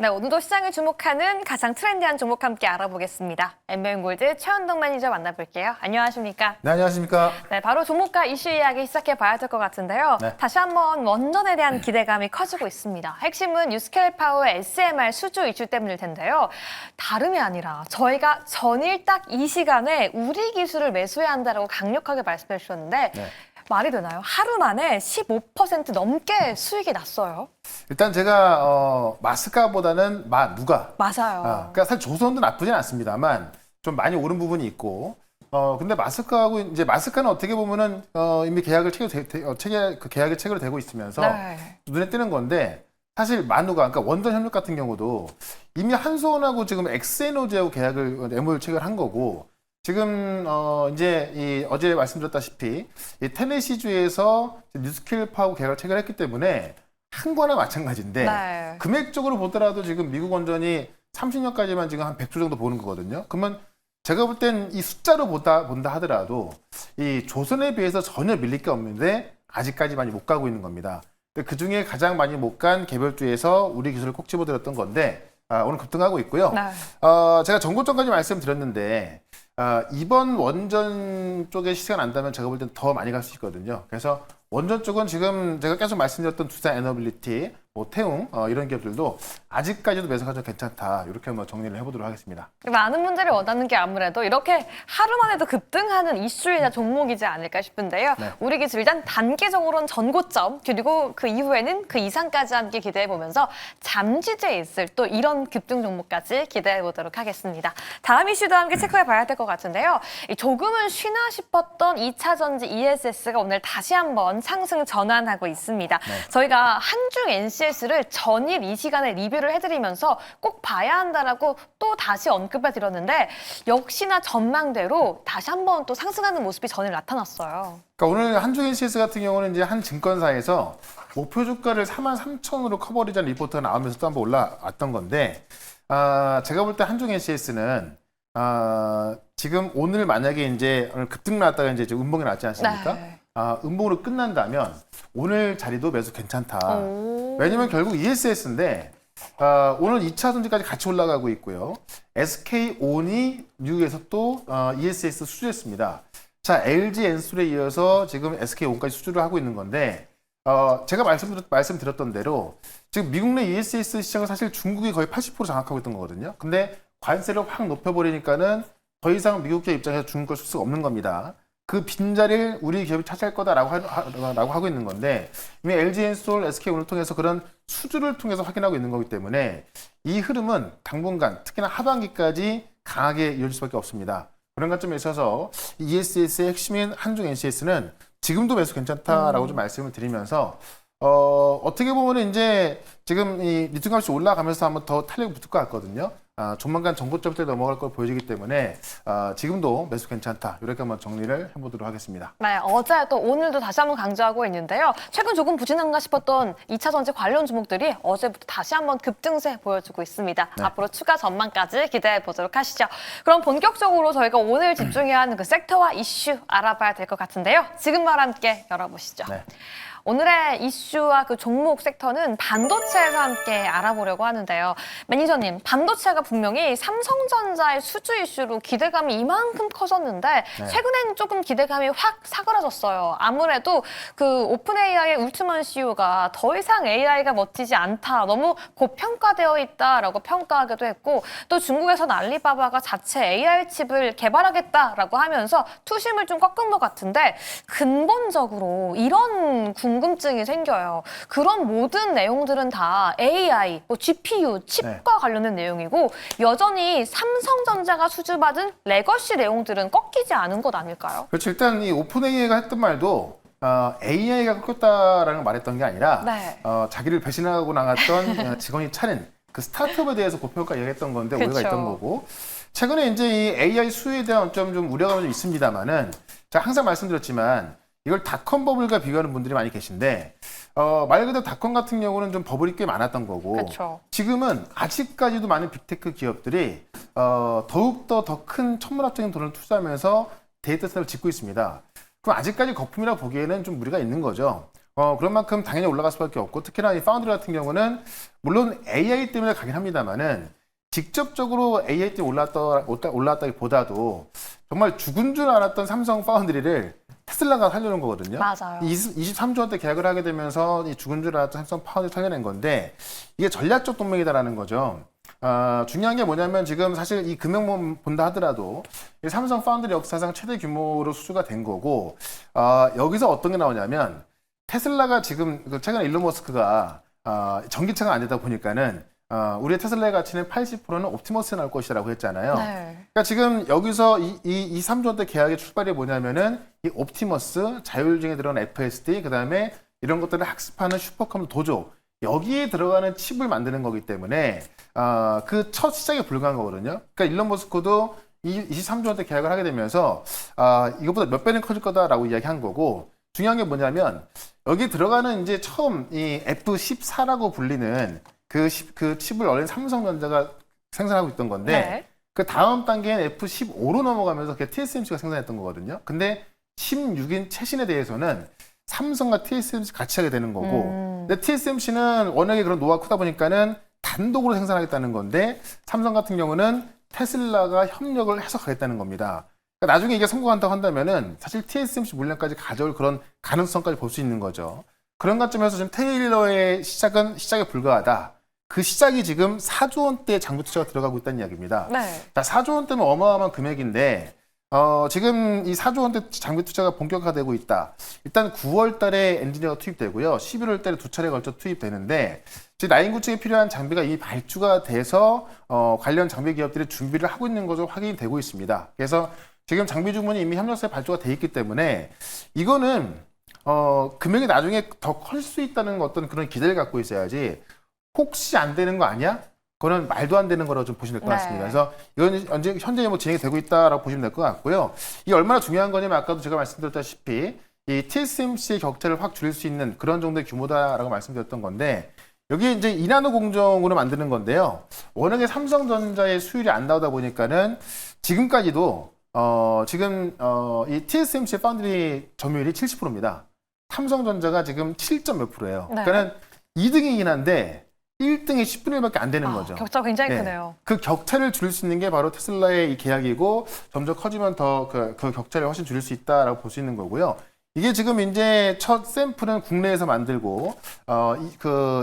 네, 오늘도 시장에 주목하는 가장 트렌디한 종목 함께 알아보겠습니다. 엠베인골드 최현동 매니저 만나볼게요. 안녕하십니까? 네, 안녕하십니까? 네, 바로 종목과 이슈 이야기 시작해 봐야 될 것 같은데요. 네. 다시 한번 원전에 대한 기대감이 커지고 있습니다. 핵심은 뉴스케일 파워의 SMR 수주 이슈 때문일 텐데요. 다름이 아니라 저희가 전일 딱 이 시간에 우리 기술을 매수해야 한다고 강력하게 말씀해 주셨는데 네. 말이 되나요? 하루 만에 15% 넘게 수익이 났어요. 일단 제가 마스카보다는 누가 맞아요. 그러니까 사실 조선도 나쁘진 않습니다만 좀 많이 오른 부분이 있고 근데 마스카하고 이제 마스카는 어떻게 보면은 이미 계약을 계약을 체결되고 있으면서 네. 눈에 띄는 건데 사실 마누가 그러니까 원전 협력 같은 경우도 이미 한수원하고 지금 엑스에너지하고 계약을 MOU 체결한 거고 지금 이제 어제 말씀드렸다시피 이 테네시주에서 뉴스킬 파워 계약을 체결했기 때문에 한 거나 마찬가지인데 네. 금액적으로 보더라도 지금 미국 원전이 30년까지만 지금 한 100조 정도 보는 거거든요. 그러면 제가 볼 땐 이 숫자로 본다 하더라도 이 조선에 비해서 전혀 밀릴 게 없는데 아직까지 많이 못 가고 있는 겁니다. 그 중에 가장 많이 못 간 개별주에서 우리 기술을 꼭 집어들었던 건데 오늘 급등하고 있고요. 네. 제가 정고점까지 말씀드렸는데 이번 원전 쪽에 시세가 난다면 제가 볼 땐 더 많이 갈 수 있거든요. 그래서 원전 쪽은 지금 제가 계속 말씀드렸던 두산 에너빌리티, 태웅 이런 기업들도 아직까지도 매수가 좀 괜찮다. 이렇게 한번 정리를 해보도록 하겠습니다. 많은 분들이 원하는 게 아무래도 이렇게 하루만 해도 급등하는 이슈이나 종목이지 않을까 싶은데요. 네. 우리 기술 일단 단기적으로는 전고점 그리고 그 이후에는 그 이상까지 함께 기대해보면서 잠시제에 있을 또 이런 급등 종목까지 기대해보도록 하겠습니다. 다음 이슈도 함께 체크해봐야 될 것 같은데요. 조금은 쉬나 싶었던 2차전지 ESS가 오늘 다시 한번 상승 전환하고 있습니다. 네. 저희가 한중 NCS를 전일 이 시간에 리뷰를 해드리면서 꼭 봐야 한다라고 또 다시 언급해드렸는데 역시나 전망대로 다시 한번 또 상승하는 모습이 전일 나타났어요. 그러니까 오늘 한중 NCS 같은 경우는 이제 한 증권사에서 목표 주가를 43,000으로 커버리자는 리포트가 나오면서 또 한번 올라왔던 건데 제가 볼 때 한중 NCS는 지금 오늘 만약에 이제 오늘 급등 나왔다가 이제 음봉이 났지 않습니까? 네. 음봉으로 끝난다면 오늘 자리도 매수 괜찮다. 오. 왜냐면 결국 ESS인데 오늘 2차 전지까지 같이 올라가고 있고요. SK온이 뉴에서 또 ESS 수주했습니다. 자, LG 엔솔에 이어서 지금 SK온까지 수주를 하고 있는 건데 제가 말씀드렸던 대로 지금 미국 내 ESS 시장은 사실 중국이 거의 80% 장악하고 있던 거거든요. 근데 관세를 확 높여버리니까는 더 이상 미국 기업 입장에서 중국 걸 쓸 수가 없는 겁니다. 그 빈자리를 우리 기업이 차지할 거다라고 하고 있는 건데 이미 LG 엔솔, SK온을 통해서 그런 수주를 통해서 확인하고 있는 거기 때문에 이 흐름은 당분간 특히나 하반기까지 강하게 이어질 수밖에 없습니다. 그런 관점에 있어서 ESS의 핵심인 한중 NCS는 지금도 매수 괜찮다라고 좀 말씀을 드리면서 어떻게 보면 이제 지금 이 리튬 값이 올라가면서 한번 더 탄력이 붙을 것 같거든요. 조만간 정고점대 넘어갈 걸 보여지기 때문에 지금도 매수 괜찮다. 이렇게 한번 정리를 해보도록 하겠습니다. 네, 어제 또 오늘도 다시 한번 강조하고 있는데요. 최근 조금 부진한가 싶었던 2차 전지 관련 종목들이 어제부터 다시 한번 급등세 보여주고 있습니다. 네. 앞으로 추가 전망까지 기대해 보도록 하시죠. 그럼 본격적으로 저희가 오늘 집중해야 하는 그 섹터와 이슈 알아봐야 될 것 같은데요. 지금 바로 함께 열어보시죠. 네. 오늘의 이슈와 그 종목 섹터는 반도체에서 함께 알아보려고 하는데요. 매니저님, 반도체가 분명히 삼성전자의 수주 이슈로 기대감이 이만큼 커졌는데 네. 최근엔 조금 기대감이 확 사그라졌어요. 아무래도 그 오픈 AI의 울트먼 CEO가 더 이상 AI가 멋지지 않다, 너무 고평가되어 있다라고 평가하기도 했고 또 중국에서는 알리바바가 자체 AI 칩을 개발하겠다라고 하면서 투심을 좀 꺾은 것 같은데 근본적으로 이런 궁금증이 생겨요. 그런 모든 내용들은 다 AI, GPU, 칩과 관련된 내용이고 여전히 삼성전자가 수주받은 레거시 내용들은 꺾이지 않은 것 아닐까요? 그렇죠. 일단 이 오픈 AI가 했던 말도 AI가 꺾였다라는 말했던 게 아니라 네. 자기를 배신하고 나갔던 직원이 차린 그 스타트업에 대해서 고평가 얘기했던 건데 오해가 그쵸. 있던 거고 최근에 이제 이 AI 수요에 대한 좀 우려가 좀 있습니다만은 제가 항상 말씀드렸지만 이걸 닷컴 버블과 비교하는 분들이 많이 계신데 말 그대로 닷컴 같은 경우는 좀 버블이 꽤 많았던 거고 그쵸. 지금은 아직까지도 많은 빅테크 기업들이 더욱더 더 큰 천문학적인 돈을 투자하면서 데이터 센터를 짓고 있습니다. 그럼 아직까지 거품이라고 보기에는 좀 무리가 있는 거죠. 그런 만큼 당연히 올라갈 수밖에 없고 특히나 이 파운드리 같은 경우는 물론 AI 때문에 가긴 합니다만은 직접적으로 AI 때문에 올랐다기보다도 정말 죽은 줄 알았던 삼성 파운드리를 테슬라가 살려놓은 거거든요. 맞아요. 23조 원대 계약을 하게 되면서 이 죽은 줄 알았던 삼성 파운드리 살려낸 건데 이게 전략적 동맹이다라는 거죠. 중요한 게 뭐냐면 지금 사실 이 금액만 본다 하더라도 이 삼성 파운드리 역사상 최대 규모로 수주가 된 거고 여기서 어떤 게 나오냐면 테슬라가 지금 최근에 일론 머스크가 전기차가 안 되다 보니까는 우리의 테슬라의 가치는 80%는 옵티머스에 나올 것이라고 했잖아요. 네. 그러니까 지금 여기서 이 3조 원대 계약의 출발이 뭐냐면은 이 옵티머스, 자율주행에 들어간 FSD, 그다음에 이런 것들을 학습하는 슈퍼컴 도조 여기에 들어가는 칩을 만드는 거기 때문에 그 첫 시작에 불과한 거거든요. 그러니까 일론 머스크도 이 23조 원대 계약을 하게 되면서 이것보다 몇 배는 커질 거다라고 이야기한 거고 중요한 게 뭐냐면 여기 들어가는 이제 처음 이 F14라고 불리는 그 칩을 원래 삼성전자가 생산하고 있던 건데 네. 그 다음 단계는 F15로 넘어가면서 TSMC가 생산했던 거거든요. 근데 16인 최신에 대해서는 삼성과 TSMC 같이 하게 되는 거고 근데 TSMC는 워낙에 그런 노하우가 크다 보니까는 단독으로 생산하겠다는 건데 삼성 같은 경우는 테슬라가 협력을 해서 가겠다는 겁니다. 그러니까 나중에 이게 성공한다고 한다면은 사실 TSMC 물량까지 가져올 그런 가능성까지 볼 수 있는 거죠. 그런 관점에서 지금 테일러의 시작은 시작에 불과하다. 그 시작이 지금 4조 원대 장비 투자가 들어가고 있다는 이야기입니다. 네. 자, 4조 원대면 어마어마한 금액인데 지금 이 4조 원대 장비 투자가 본격화되고 있다. 일단 9월 달에 엔지니어가 투입되고요. 11월 달에 두 차례 걸쳐 투입되는데 지금 라인9층에 필요한 장비가 이미 발주가 돼서 관련 장비 기업들이 준비를 하고 있는 것으로 확인이 되고 있습니다. 그래서 지금 장비 주문이 이미 협력사에 발주가 돼 있기 때문에 이거는 금액이 나중에 더 클 수 있다는 어떤 그런 기대를 갖고 있어야지 혹시 안 되는 거 아니야? 그거는 말도 안 되는 거라고 좀 보시면 될 것 같습니다. 네. 그래서 이건 현재 뭐 진행이 되고 있다라고 보시면 될 것 같고요. 이게 얼마나 중요한 거냐면 아까도 제가 말씀드렸다시피 이 TSMC의 격차를 확 줄일 수 있는 그런 정도의 규모다라고 말씀드렸던 건데 여기 이제 2나노 공정으로 만드는 건데요. 워낙에 삼성전자의 수율이 안 나오다 보니까는 지금까지도 이 TSMC의 파운드리 점유율이 70%입니다. 삼성전자가 지금 7점 몇 프로예요. 네. 그러니까는 2등이긴 한데 1등이 10분의 1밖에 안 되는 거죠. 격차가 굉장히 네. 크네요. 그 격차를 줄일 수 있는 게 바로 테슬라의 이 계약이고 점점 커지면 더 그 격차를 훨씬 줄일 수 있다라고 볼 수 있는 거고요. 이게 지금 이제 첫 샘플은 국내에서 만들고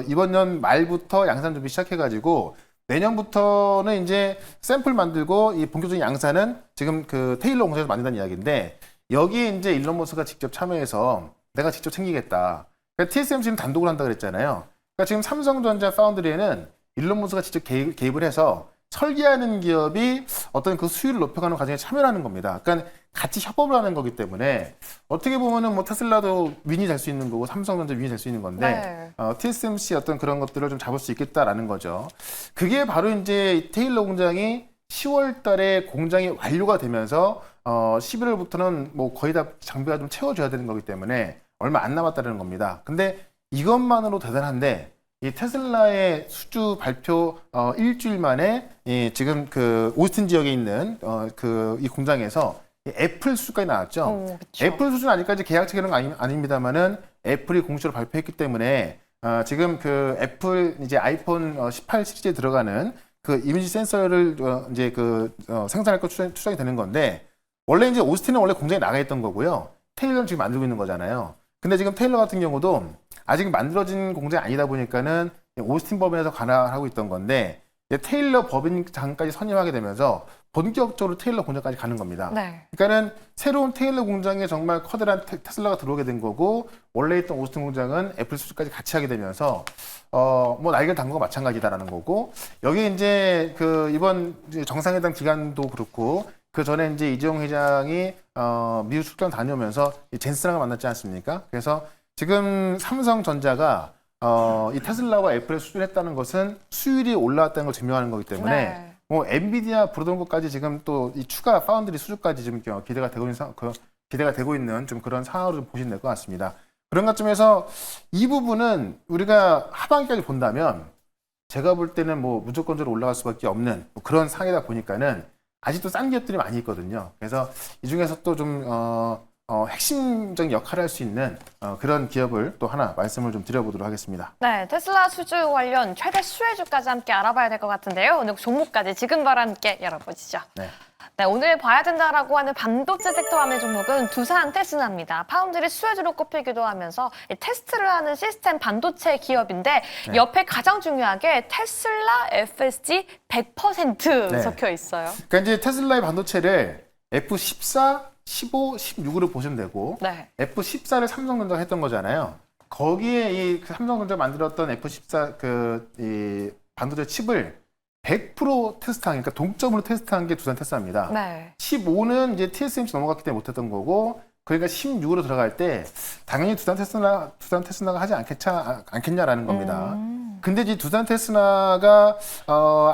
이번 년 말부터 양산 준비 시작해가지고 내년부터는 이제 샘플 만들고 이 본격적인 양산은 지금 그 테일러 공장에서 만든다는 이야기인데 여기에 이제 일론 머스크가 직접 참여해서 내가 직접 챙기겠다. 그러니까 TSMC는 단독으로 한다 그랬잖아요. 그러니까 지금 삼성전자 파운드리에는 일론 머스크가 직접 개입을 해서 설계하는 기업이 어떤 그 수율을 높여가는 과정에 참여를 하는 겁니다. 그러니까 같이 협업을 하는 거기 때문에 어떻게 보면은 뭐 테슬라도 윈이 될 수 있는 거고 삼성전자 윈이 될 수 있는 건데 TSMC 어떤 그런 것들을 좀 잡을 수 있겠다라는 거죠. 그게 바로 이제 테일러 공장이 10월 달에 공장이 완료가 되면서 11월부터는 뭐 거의 다 장비가 좀 채워져야 되는 거기 때문에 얼마 안 남았다는 겁니다. 근데 이것만으로 대단한데 이 테슬라의 수주 발표 일주일 만에 지금 그 오스틴 지역에 있는 이 공장에서 애플 수주까지 나왔죠. 애플 수주는 아직까지 계약 체결은 아닙니다만은 애플이 공식으로 발표했기 때문에 지금 그 애플 이제 아이폰 18 시리즈에 들어가는 그 이미지 센서를 이제 생산할 거 추정이 되는 건데 원래 이제 오스틴은 원래 공장에 나가 있던 거고요. 테일러는 지금 만들고 있는 거잖아요. 근데 지금 테일러 같은 경우도 아직 만들어진 공장이 아니다 보니까는 오스틴 법인에서 관할하고 있던 건데 테일러 법인장까지 선임하게 되면서 본격적으로 테일러 공장까지 가는 겁니다. 네. 그러니까는 새로운 테일러 공장에 정말 커다란 테슬라가 들어오게 된 거고 원래 있던 오스틴 공장은 애플 수주까지 같이 하게 되면서 뭐 날개를 단 거가 마찬가지다라는 거고 여기 이제 그 이번 정상회담 기간도 그렇고 그 전에 이제 이재용 회장이 미국 출장 다녀오면서 젠슨하고 만났지 않습니까? 그래서 지금 삼성전자가 이 테슬라와 애플에 수주했다는 것은 수율이 올라왔다는 걸 증명하는 거기 때문에 네. 뭐 엔비디아 부르던 것까지 지금 또 이 추가 파운드리 수주까지 지금 기대가 되고 있는 좀 그런 상황으로 좀 보시면 될 것 같습니다. 그런 관점에서 이 부분은 우리가 하반기까지 본다면 제가 볼 때는 뭐 무조건적으로 올라갈 수밖에 없는 뭐 그런 상황이다 보니까는 아직도 싼 기업들이 많이 있거든요. 그래서 이 중에서 또 좀 핵심적인 역할을 할 수 있는 그런 기업을 또 하나 말씀을 좀 드려보도록 하겠습니다. 네, 테슬라 수주 관련 최대 수혜주까지 함께 알아봐야 될 것 같은데요. 오늘 종목까지 지금 바로 함께 열어보시죠. 네. 네, 오늘 봐야 된다라고 하는 반도체 섹터 함의 종목은 두산 테스나입니다. 파운드리 수혜주로 꼽히기도 하면서 이 테스트를 하는 시스템 반도체 기업인데 네. 옆에 가장 중요하게 테슬라 FSG 100% 네. 적혀 있어요. 그러니까 이제 테슬라의 반도체를 F14, 15, 16으로 보시면 되고 네. F14를 삼성전자가 했던 거잖아요. 거기에 이 삼성전자가 만들었던 F14 이 반도체 칩을 100% 테스트한, 그러니까 동점으로 테스트한 게 두산 테스라입니다. 네. 15는 이제 TSMC 넘어갔기 때문에 못했던 거고, 그러니까 16으로 들어갈 때 당연히 두산 테스나가 하지 않겠냐라는 겁니다. 근데 이제 두산 테스나가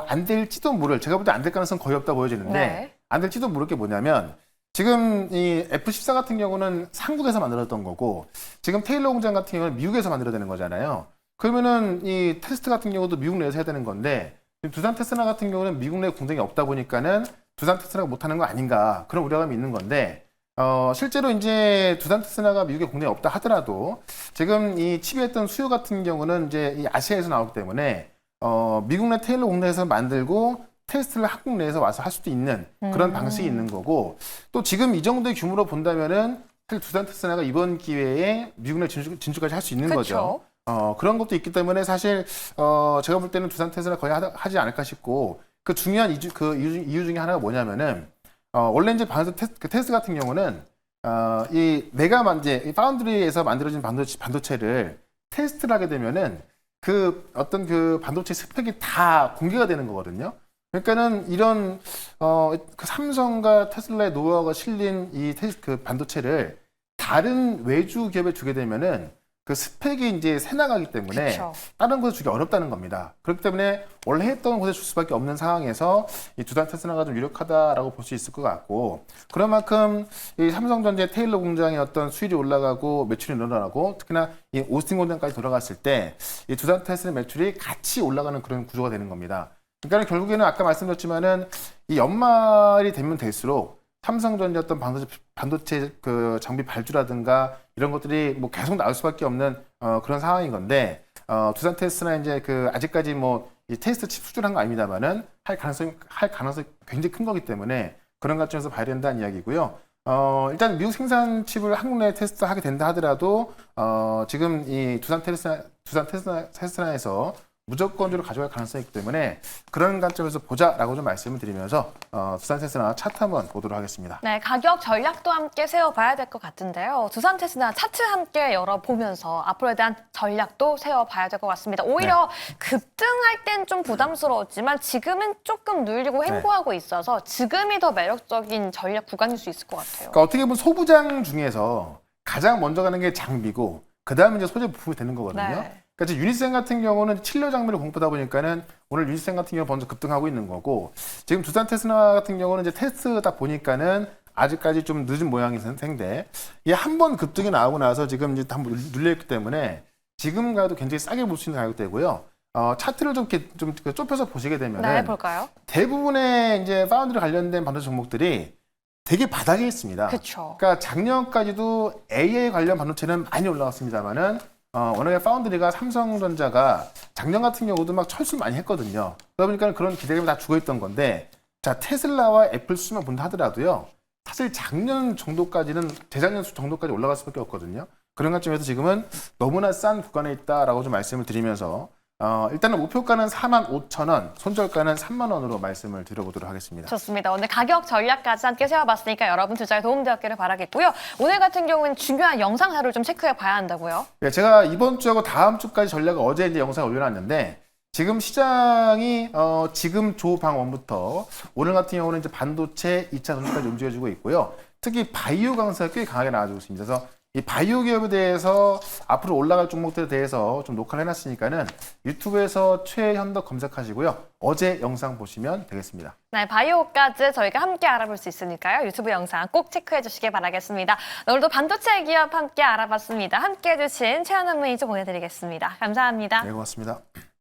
안 될지도 모를, 제가 볼 때 안 될 가능성 거의 없다 보여지는데 네. 안 될지도 모를 게 뭐냐면 지금 이 F14 같은 경우는 한국에서 만들었던 거고 지금 테일러 공장 같은 경우는 미국에서 만들어야 되는 거잖아요. 그러면은 이 테스트 같은 경우도 미국 내에서 해야 되는 건데 두산 테스나 같은 경우는 미국 내 공장이 없다 보니까는 두산 테스나가 못하는 거 아닌가 그런 우려감이 있는 건데 실제로 이제 두산 테스나가 미국에 공장이 없다 하더라도 지금 이 칩에 했던 수요 같은 경우는 이제 이 아시아에서 나오기 때문에 미국 내 테일러 공장에서 만들고 테스트를 한국 내에서 와서 할 수도 있는 그런 방식이 있는 거고 또 지금 이 정도의 규모로 본다면은 사실 두산 테스나가 이번 기회에 미국 내 진출까지 할 수 있는 그쵸. 거죠. 그런 것도 있기 때문에 사실 제가 볼 때는 두산 테스나 거의 하지 않을까 싶고 그 중요한 이유 중에 하나가 뭐냐면은 원래 이제 테스트 같은 경우는 이 파운드리에서 만들어진 반도체를 테스트를 하게 되면은 그 어떤 그 반도체 스펙이 다 공개가 되는 거거든요. 그러니까는 이런 그 삼성과 테슬라의 노하우가 실린 이 그 반도체를 다른 외주 기업에 주게 되면은 그 스펙이 이제 새 나가기 때문에 그쵸. 다른 곳에 주기 어렵다는 겁니다. 그렇기 때문에 원래 했던 곳에 줄 수밖에 없는 상황에서 이 두산 테스나가 좀 유력하다라고 볼 수 있을 것 같고 그런 만큼 이 삼성전자 테일러 공장의 어떤 수율이 올라가고 매출이 늘어나고 특히나 이 오스틴 공장까지 돌아갔을 때 이 두산 테스나 매출이 같이 올라가는 그런 구조가 되는 겁니다. 그러니까 결국에는 아까 말씀드렸지만은 이 연말이 되면 될수록 삼성전자 어떤 반도체 그 장비 발주라든가 이런 것들이 뭐 계속 나올 수밖에 없는 그런 상황인 건데 두산 테스트나 이제 그 아직까지 뭐 이 테스트 칩 수준한 거 아닙니다만은 할 가능성이 굉장히 큰 거기 때문에 그런 관점에서 봐야 된다는 이야기고요. 일단 미국 생산 칩을 한국 내에 테스트하게 된다 하더라도 지금 이 두산 테스트나에서 무조건적으로 가져갈 가능성이 있기 때문에 그런 관점에서 보자라고 좀 말씀을 드리면서 두산 테스나 차트 한번 보도록 하겠습니다. 네, 가격 전략도 함께 세워봐야 될 것 같은데요. 두산 테스나 차트 함께 열어보면서 앞으로에 대한 전략도 세워봐야 될 것 같습니다. 오히려 급등할 땐 좀 부담스러웠지만 지금은 조금 눌리고 횡보하고 있어서 지금이 더 매력적인 전략 구간일 수 있을 것 같아요. 그러니까 어떻게 보면 소부장 중에서 가장 먼저 가는 게 장비고 그 다음에 이제 소재 부품이 되는 거거든요. 네. 그러니까 이제 유니센 같은 경우는 칠려 장비를 공부하다 보니까는 오늘 유니센 같은 경우 먼저 급등하고 있는 거고 지금 두산 테스나 같은 경우는 이제 테스트다 보니까는 아직까지 좀 늦은 모양이 생데 이게 한 번 급등이 나오고 나서 지금 이제 한번 눌려있기 때문에 지금 가도 굉장히 싸게 볼 수 있는 가격대고요. 차트를 좀 이렇게 좀 좁혀서 보시게 되면은 네, 볼까요? 대부분의 이제 파운드리 관련된 반도체 종목들이 되게 바닥에 있습니다. 그렇죠. 그러니까 작년까지도 AI 관련 반도체는 많이 올라갔습니다만은 워낙에 파운드리가 삼성전자가 작년 같은 경우도 막 철수 많이 했거든요. 그러다 보니까 그런 기대감이 다 죽어있던 건데 자 테슬라와 애플 수만 본다 하더라도요. 사실 작년 정도까지는 재작년 정도까지 올라갈 수밖에 없거든요. 그런 관점에서 지금은 너무나 싼 구간에 있다라고 좀 말씀을 드리면서 일단은 목표가는 45,000원, 손절가는 3만 원으로 말씀을 드려보도록 하겠습니다. 좋습니다. 오늘 가격 전략까지 함께 세워봤으니까 여러분 투자에 도움되었기를 바라겠고요. 오늘 같은 경우는 중요한 영상 자료를 좀 체크해 봐야 한다고요? 네, 제가 이번 주하고 다음 주까지 전략을 어제 이제 영상을 올려놨는데 지금 시장이 지금 조방원부터 오늘 같은 경우는 이제 반도체 2차 전지까지 움직여지고 있고요. 특히 바이오 강세가 꽤 강하게 나와주고 있습니다. 그래서 이 바이오 기업에 대해서 앞으로 올라갈 종목들에 대해서 좀 녹화를 해놨으니까는 유튜브에서 최현덕 검색하시고요. 어제 영상 보시면 되겠습니다. 네, 바이오까지 저희가 함께 알아볼 수 있으니까요. 유튜브 영상 꼭 체크해 주시기 바라겠습니다. 오늘도 반도체 기업 함께 알아봤습니다. 함께 해주신 최현우 매니저 보내드리겠습니다. 감사합니다. 네, 고맙습니다.